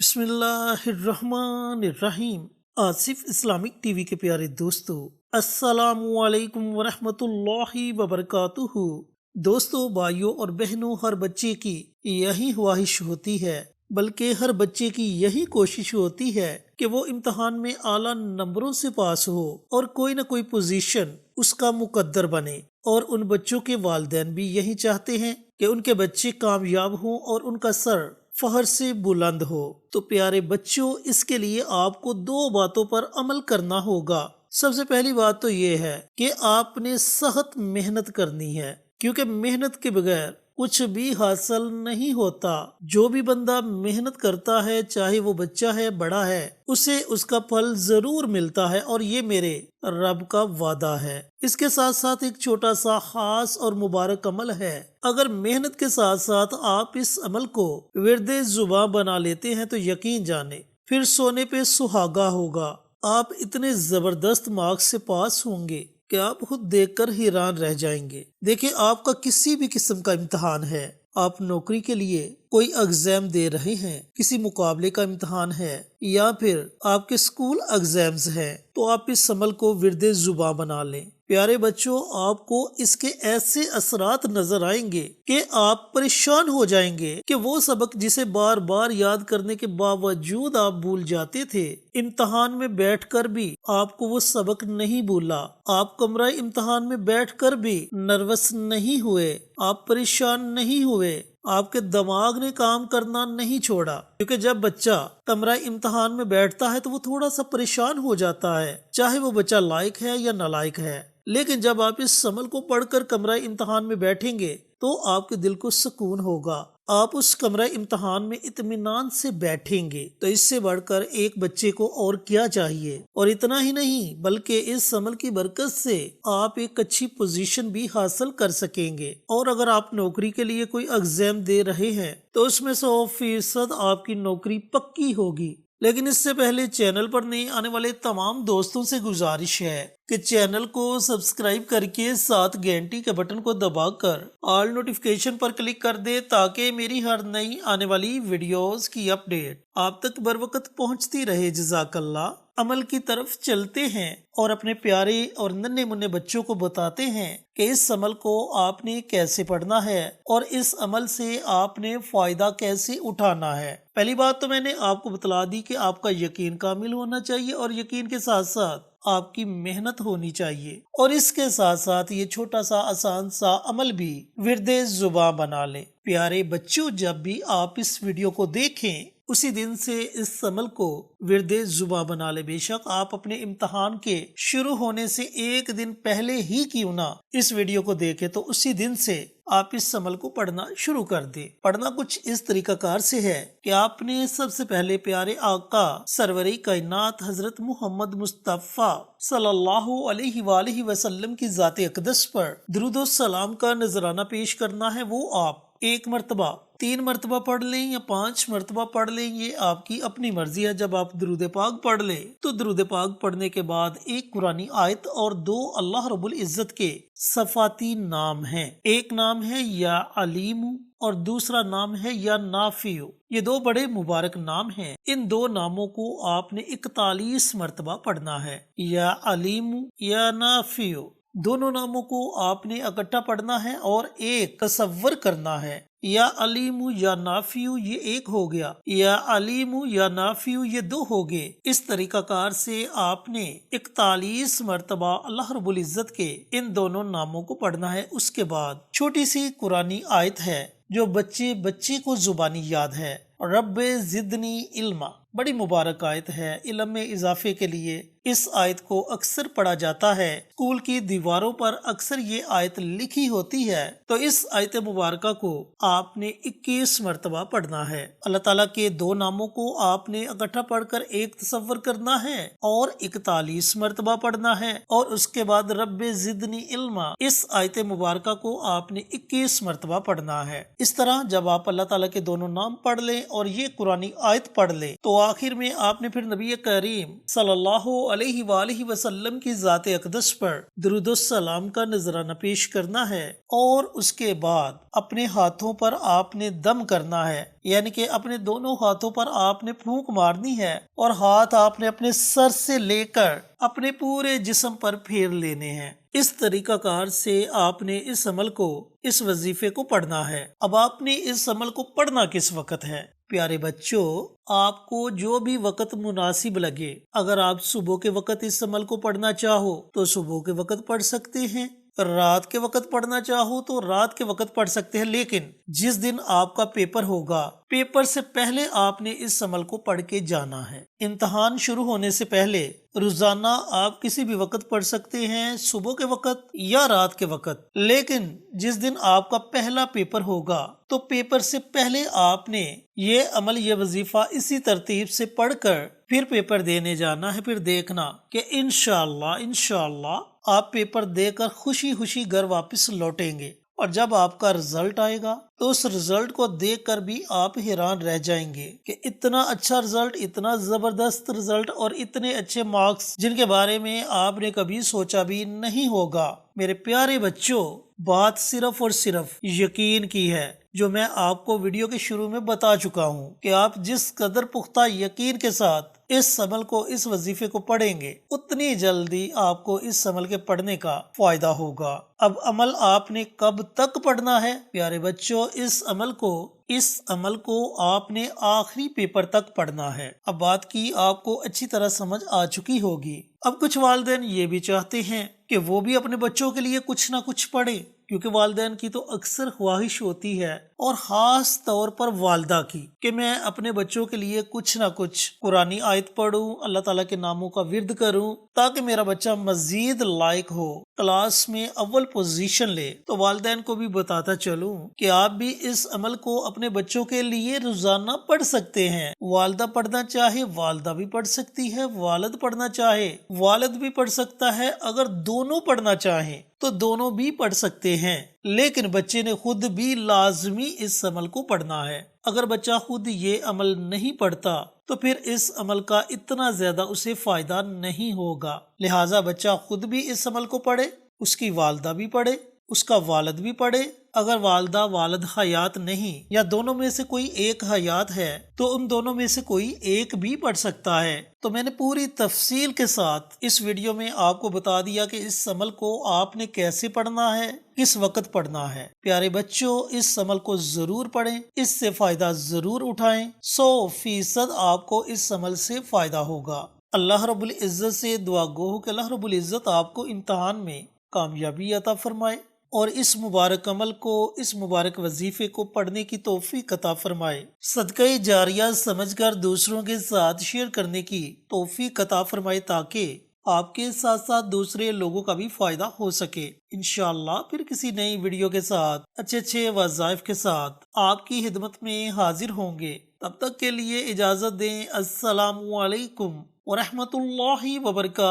بسم اللہ الرحمن الرحیم۔ آصف اسلامک ٹی وی کے پیارے دوستو، السلام علیکم ورحمۃ اللہ وبرکاتہ۔ دوستو، بھائیوں اور بہنوں، ہر بچے کی یہی خواہش ہوتی ہے، بلکہ ہر بچے کی یہی کوشش ہوتی ہے کہ وہ امتحان میں اعلیٰ نمبروں سے پاس ہو اور کوئی نہ کوئی پوزیشن اس کا مقدر بنے۔ اور ان بچوں کے والدین بھی یہی چاہتے ہیں کہ ان کے بچے کامیاب ہوں اور ان کا سر فخر سے بلند ہو۔ تو پیارے بچوں، اس کے لیے آپ کو دو باتوں پر عمل کرنا ہوگا۔ سب سے پہلی بات تو یہ ہے کہ آپ نے سخت محنت کرنی ہے، کیونکہ محنت کے بغیر کچھ بھی حاصل نہیں ہوتا۔ جو بھی بندہ محنت کرتا ہے، چاہے وہ بچہ ہے بڑا ہے، اسے اس کا پھل ضرور ملتا ہے، اور یہ میرے رب کا وعدہ ہے۔ اس کے ساتھ ساتھ ایک چھوٹا سا خاص اور مبارک عمل ہے۔ اگر محنت کے ساتھ ساتھ آپ اس عمل کو ورد زباں بنا لیتے ہیں تو یقین جانیں پھر سونے پہ سہاگا ہوگا۔ آپ اتنے زبردست مارکس سے پاس ہوں گے کہ آپ خود دیکھ کر حیران رہ جائیں گے۔ دیکھیں، آپ کا کسی بھی قسم کا امتحان ہے، آپ نوکری کے لیے کوئی ایگزام دے رہے ہیں، کسی مقابلے کا امتحان ہے، یا پھر آپ کے اسکول ایگزامز ہیں، تو آپ اس عمل کو ورد زباں بنا لیں۔ پیارے بچوں، آپ کو اس کے ایسے اثرات نظر آئیں گے کہ آپ پریشان ہو جائیں گے کہ وہ سبق جسے بار بار یاد کرنے کے باوجود آپ بھول جاتے تھے، امتحان میں بیٹھ کر بھی آپ کو وہ سبق نہیں بھولا۔ آپ کمرہ امتحان میں بیٹھ کر بھی نروس نہیں ہوئے، آپ پریشان نہیں ہوئے، آپ کے دماغ نے کام کرنا نہیں چھوڑا۔ کیونکہ جب بچہ کمرہ امتحان میں بیٹھتا ہے تو وہ تھوڑا سا پریشان ہو جاتا ہے، چاہے وہ بچہ لائق ہے یا نالائق ہے۔ لیکن جب آپ اس عمل کو پڑھ کر کمرہ امتحان میں بیٹھیں گے تو آپ کے دل کو سکون ہوگا، آپ اس کمرہ امتحان میں اطمینان سے بیٹھیں گے۔ تو اس سے بڑھ کر ایک بچے کو اور کیا چاہیے؟ اور اتنا ہی نہیں، بلکہ اس عمل کی برکت سے آپ ایک اچھی پوزیشن بھی حاصل کر سکیں گے۔ اور اگر آپ نوکری کے لیے کوئی ایگزام دے رہے ہیں تو اس میں 100% آپ کی نوکری پکی ہوگی۔ لیکن اس سے پہلے چینل پر نئے آنے والے تمام دوستوں سے گزارش ہے کہ چینل کو سبسکرائب کر کے ساتھ گھنٹی کے بٹن کو دبا کر آل نوٹیفیکیشن پر کلک کر دے، تاکہ میری ہر نئی آنے والی ویڈیوز کی اپڈیٹ آپ تک بروقت پہنچتی رہے۔ جزاک اللہ۔ عمل کی طرف چلتے ہیں اور اپنے پیارے اور ننھے منھے بچوں کو بتاتے ہیں کہ اس عمل کو آپ نے کیسے پڑھنا ہے اور اس عمل سے آپ نے فائدہ کیسے اٹھانا ہے۔ پہلی بات تو میں نے آپ کو بتلا دی کہ آپ کا یقین کامل ہونا چاہیے، اور یقین کے ساتھ ساتھ آپ کی محنت ہونی چاہیے، اور اس کے ساتھ ساتھ یہ چھوٹا سا آسان سا عمل بھی ورد زباں بنا لیں۔ پیارے بچوں، جب بھی آپ اس ویڈیو کو دیکھیں اسی دن سے اس عمل کو ورد زباں بنا لے۔ بے شک آپ اپنے امتحان کے شروع ہونے سے ایک دن پہلے ہی کیوں نہ اس ویڈیو کو دیکھیں، تو اسی دن سے آپ اس عمل کو پڑھنا شروع کر دیں۔ پڑھنا کچھ اس طریقہ کار سے ہے کہ آپ نے سب سے پہلے پیارے آقا سرور کائنات حضرت محمد مصطفیٰ صلی اللہ علیہ وآلہ وسلم کی ذات اقدس پر درود و سلام کا نذرانہ پیش کرنا ہے۔ وہ آپ 1 مرتبہ 3 مرتبہ پڑھ لیں یا 5 مرتبہ پڑھ لیں، یہ آپ کی اپنی مرضی ہے۔ جب آپ درود پاک پڑھ لیں تو درود پاک پڑھنے کے بعد ایک قرآنی آیت اور 2 اللہ رب العزت کے صفاتی نام ہیں۔ ایک نام ہے یا علیم اور دوسرا نام ہے یا نافع۔ یہ 2 بڑے مبارک نام ہیں۔ ان 2 ناموں کو آپ نے 41 مرتبہ پڑھنا ہے، یا علیم یا نافع۔ دونوں ناموں کو آپ نے اکٹھا پڑھنا ہے اور ایک تصور کرنا ہے۔ یا علیم یا نافع یہ ایک ہو گیا، یا علیم یا نافع یہ 2 ہو گئے۔ اس طریقہ کار سے آپ نے 41 مرتبہ اللہ رب العزت کے ان دونوں ناموں کو پڑھنا ہے۔ اس کے بعد چھوٹی سی قرآنی آیت ہے جو بچے کو زبانی یاد ہے، رب زدنی علما۔ بڑی مبارک آیت ہے علم میں اضافے کے لیے۔ اس آیت کو اکثر پڑھا جاتا ہے، اسکول کی دیواروں پر اکثر یہ آیت لکھی ہوتی ہے۔ تو اس آیت مبارکہ کو آپ نے 21 مرتبہ پڑھنا ہے۔ اللہ تعالیٰ کے 2 ناموں کو آپ نے اکٹھا پڑھ کر ایک تصور کرنا ہے اور 41 مرتبہ پڑھنا ہے، اور اس کے بعد رب زدنی علما، اس آیت مبارکہ کو آپ نے 21 مرتبہ پڑھنا ہے۔ اس طرح جب آپ اللہ تعالیٰ کے دونوں نام پڑھ لیں اور یہ قرآنی آیت پڑھ لیں تو آخر میں آپ نے پھر نبی کریم صلی اللہ علیہ وآلہ وسلم کی ذات اقدس پر درود السلام کا نذرانہ پیش کرنا ہے، اور اس کے بعد اپنے ہاتھوں پر آپ نے دم کرنا ہے، یعنی کہ اپنے دونوں ہاتھوں پر آپ نے پھونک مارنی ہے، اور ہاتھ آپ نے اپنے سر سے لے کر اپنے پورے جسم پر پھیر لینے ہیں۔ اس طریقہ کار سے آپ نے اس عمل کو، اس وظیفے کو پڑھنا ہے۔ اب آپ نے اس عمل کو پڑھنا کس وقت ہے؟ پیارے بچوں، آپ کو جو بھی وقت مناسب لگے، اگر آپ صبح کے وقت اس عمل کو پڑھنا چاہو تو صبح کے وقت پڑھ سکتے ہیں، رات کے وقت پڑھنا چاہو تو رات کے وقت پڑھ سکتے ہیں، لیکن جس دن آپ کا پیپر ہوگا، پیپر سے پہلے آپ نے اس عمل کو پڑھ کے جانا ہے۔ امتحان شروع ہونے سے پہلے روزانہ آپ کسی بھی وقت پڑھ سکتے ہیں، صبح کے وقت یا رات کے وقت، لیکن جس دن آپ کا پہلا پیپر ہوگا تو پیپر سے پہلے آپ نے یہ عمل، یہ وظیفہ اسی ترتیب سے پڑھ کر پھر پیپر دینے جانا ہے۔ پھر دیکھنا کہ انشاءاللہ آپ پیپر دے کر خوشی خوشی گھر واپس لوٹیں گے، اور جب آپ کا رزلٹ آئے گا تو اس رزلٹ کو دیکھ کر بھی آپ حیران رہ جائیں گے کہ اتنا اچھا رزلٹ، اتنا زبردست رزلٹ، اور اتنے اچھے مارکس جن کے بارے میں آپ نے کبھی سوچا بھی نہیں ہوگا۔ میرے پیارے بچوں، بات صرف اور صرف یقین کی ہے، جو میں آپ کو ویڈیو کے شروع میں بتا چکا ہوں کہ آپ جس قدر پختہ یقین کے ساتھ اس عمل کو، اس وظیفے کو پڑھیں گے، اتنی جلدی آپ کو اس عمل کے پڑھنے کا فائدہ ہوگا۔ اب عمل آپ نے کب تک پڑھنا ہے؟ پیارے بچوں، اس عمل کو آپ نے آخری پیپر تک پڑھنا ہے۔ اب بات کی آپ کو اچھی طرح سمجھ آ چکی ہوگی۔ اب کچھ والدین یہ بھی چاہتے ہیں کہ وہ بھی اپنے بچوں کے لیے کچھ نہ کچھ پڑھیں، کیونکہ والدین کی تو اکثر خواہش ہوتی ہے، اور خاص طور پر والدہ کی، کہ میں اپنے بچوں کے لیے کچھ نہ کچھ قرآنی آیت پڑھوں، اللہ تعالیٰ کے ناموں کا ورد کروں، تاکہ میرا بچہ مزید لائق ہو، کلاس میں اول پوزیشن لے۔ تو والدین کو بھی بتاتا چلوں کہ آپ بھی اس عمل کو اپنے بچوں کے لیے روزانہ پڑھ سکتے ہیں۔ والدہ پڑھنا چاہے والدہ بھی پڑھ سکتی ہے، والد پڑھنا چاہے والد بھی پڑھ سکتا ہے، اگر دونوں پڑھنا چاہیں تو دونوں بھی پڑھ سکتے ہیں، لیکن بچے نے خود بھی لازمی اس عمل کو پڑھنا ہے۔ اگر بچہ خود یہ عمل نہیں پڑھتا تو پھر اس عمل کا اتنا زیادہ اسے فائدہ نہیں ہوگا، لہٰذا بچہ خود بھی اس عمل کو پڑھے، اس کی والدہ بھی پڑھے، اس کا والد بھی پڑھے۔ اگر والدہ والد حیات نہیں، یا دونوں میں سے کوئی ایک حیات ہے، تو ان دونوں میں سے کوئی ایک بھی پڑھ سکتا ہے۔ تو میں نے پوری تفصیل کے ساتھ اس ویڈیو میں آپ کو بتا دیا کہ اس عمل کو آپ نے کیسے پڑھنا ہے، کس وقت پڑھنا ہے۔ پیارے بچوں، اس عمل کو ضرور پڑھیں، اس سے فائدہ ضرور اٹھائیں، 100% آپ کو اس عمل سے فائدہ ہوگا۔ اللہ رب العزت سے دعا گو کہ اللہ رب العزت آپ کو امتحان میں کامیابی عطا فرمائے، اور اس مبارک عمل کو، اس مبارک وظیفے کو پڑھنے کی توفیق عطا فرمائے۔ صدقہ جاریہ سمجھ کر دوسروں کے ساتھ شیئر کرنے کی توفیق عطا فرمائے، تاکہ آپ کے ساتھ ساتھ دوسرے لوگوں کا بھی فائدہ ہو سکے۔ انشاءاللہ پھر کسی نئی ویڈیو کے ساتھ، اچھے وظائف کے ساتھ آپ کی خدمت میں حاضر ہوں گے۔ تب تک کے لیے اجازت دیں۔ السلام علیکم ورحمۃ اللہ وبرکاتہ۔